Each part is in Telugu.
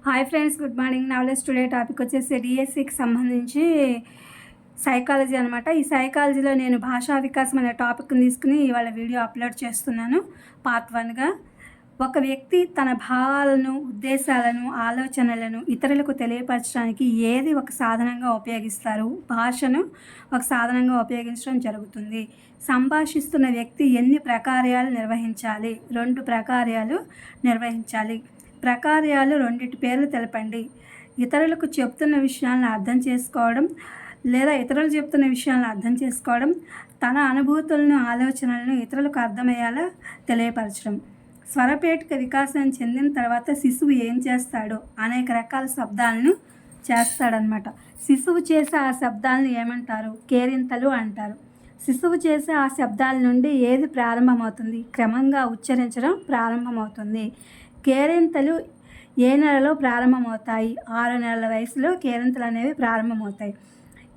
Hi friends, good morning. నవలెస్ టుడే టాపిక్ వచ్చేసి డిఎస్సికి సంబంధించి సైకాలజీ అనమాట. ఈ సైకాలజీలో నేను భాషా వికాసం అనే టాపిక్ని తీసుకుని ఇవాళ వీడియో అప్లోడ్ చేస్తున్నాను పార్ట్ 1గా. ఒక వ్యక్తి తన భావాలను, ఉద్దేశాలను, ఆలోచనలను ఇతరులకు తెలియపరచడానికి ఏది ఒక సాధనంగా ఉపయోగిస్తారు? భాషను ఒక సాధనంగా ఉపయోగించడం జరుగుతుంది. సంభాషిస్తున్న వ్యక్తి ఎన్ని ప్రకార్యాలు నిర్వహించాలి? 2 ప్రకార్యాలు నిర్వహించాలి. ప్రకార్యాలు రెండిటి పేర్లు తెలపండి. ఇతరులకు చెప్తున్న విషయాలను అర్థం చేసుకోవడం లేదా ఇతరులు చెప్తున్న విషయాలను అర్థం చేసుకోవడం, తన అనుభూతులను, ఆలోచనలను ఇతరులకు అర్థమయ్యేలా తెలియపరచడం. స్వరపేటిక వికాసం చెందిన తర్వాత శిశువు ఏం చేస్తాడో అనేక రకాల శబ్దాలను చేస్తాడనమాట. శిశువు చేసే ఆ శబ్దాలను ఏమంటారు? కేరింతలు అంటారు. శిశువు చేసే ఆ శబ్దాల నుండి ఏది ప్రారంభమవుతుంది? క్రమంగా ఉచ్చరించడం ప్రారంభమవుతుంది. కేరింతలు ఏ నెలలో ప్రారంభమవుతాయి? 6 నెలల వయసులో కేరింతలు అనేవి ప్రారంభమవుతాయి.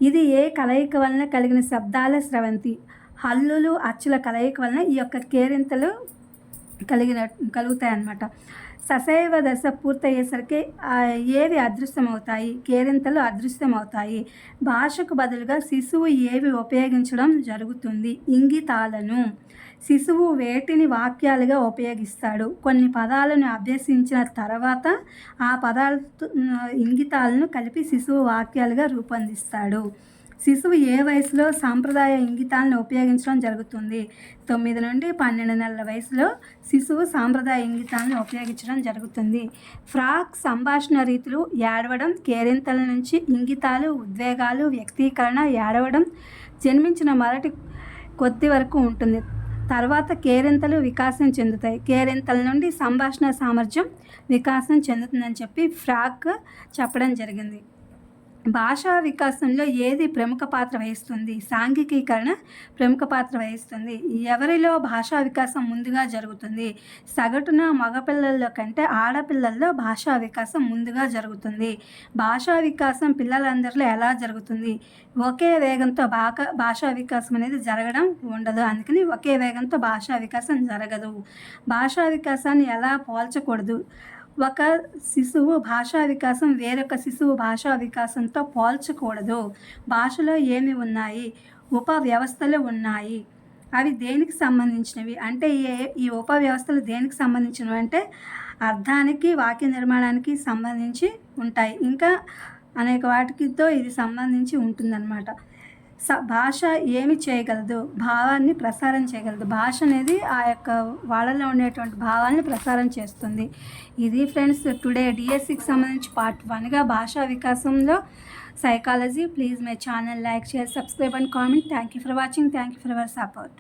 ఇది ఏ కలయిక వలన కలిగిన శబ్దాల స్రవంతి? హల్లులు, అచ్చుల కలయిక వలన ఈ యొక్క కేరింతలు కలుగుతాయి అన్నమాట. సశైవ దశ పూర్తయ్యేసరికి ఏవి అదృశ్యమవుతాయి? కేరింతలు అదృశ్యమవుతాయి. భాషకు బదులుగా శిశువు ఏవి ఉపయోగించడం జరుగుతుంది? ఇంగితాలను. శిశువు వేటిని వాక్యాలుగా ఉపయోగిస్తాడు? కొన్ని పదాలను అభ్యసించిన తర్వాత ఆ పదాలతో ఇంగితాలను కలిపి శిశువు వాక్యాలుగా రూపొందిస్తాడు. శిశువు ఏ వయసులో సాంప్రదాయ ఇంగితాలను ఉపయోగించడం జరుగుతుంది? 9 నుండి 12 నెలల వయసులో శిశువు సాంప్రదాయ ఇంగితాలను ఉపయోగించడం జరుగుతుంది. ఫ్రాక్ సంభాషణ రీతులు: ఏడవడం, కేరింతల నుంచి ఇంగితాలు, ఉద్వేగాలు, వ్యక్తీకరణ. ఏడవడం జన్మించిన మొదటి కొద్ది వరకు ఉంటుంది. తర్వాత కేరింతలు వికాసం చెందుతాయి. కేరింతల నుండి సంభాషణ సామర్థ్యం వికాసం చెందుతుందని చెప్పి ఫ్రాక్ చెప్పడం జరిగింది. భాషా వికాసంలో ఏది ప్రముఖ పాత్ర వహిస్తుంది? సాంఘికీకరణ ప్రముఖ పాత్ర వహిస్తుంది. ఎవరిలో భాషా వికాసం ముందుగా జరుగుతుంది? సగటున మగపిల్లల్లో కంటే ఆడపిల్లల్లో భాషా వికాసం ముందుగా జరుగుతుంది. భాషా వికాసం పిల్లలందరిలో ఎలా జరుగుతుంది? ఒకే వేగంతో భాషా వికాసం అనేది జరగడం ఉండదు. అందుకని ఒకే వేగంతో భాషా వికాసం జరగదు. భాషా వికాసాన్ని ఎలా పోల్చకూడదు? ఒక శిశువు భాషా వికాసం వేరొక శిశువు భాషా వికాసంతో పోల్చకూడదు. భాషలో ఏమి ఉన్నాయి? ఉపవ్యవస్థలు ఉన్నాయి. అవి దేనికి సంబంధించినవి అంటే ఈ ఉపవ్యవస్థలు దేనికి సంబంధించినవి అంటే అర్థానికి, వాక్య నిర్మాణానికి సంబంధించి ఉంటాయి. ఇంకా అనేక వాటితో ఇది సంబంధించి ఉంటుందన్నమాట. భాష ఏమి చేయగలదు? భావాన్ని ప్రసారం చేయగలదు. భాష అనేది ఆ యొక్క వాళ్ళలో ఉండేటువంటి భావాన్ని ప్రసారం చేస్తుంది. ఇది ఫ్రెండ్స్ టుడే డిఎస్సికి సంబంధించి పార్ట్ 1గా భాషా వికాసంలో psychology. Please my channel like, share, subscribe and comment. Thank you for watching. Thank you for your support.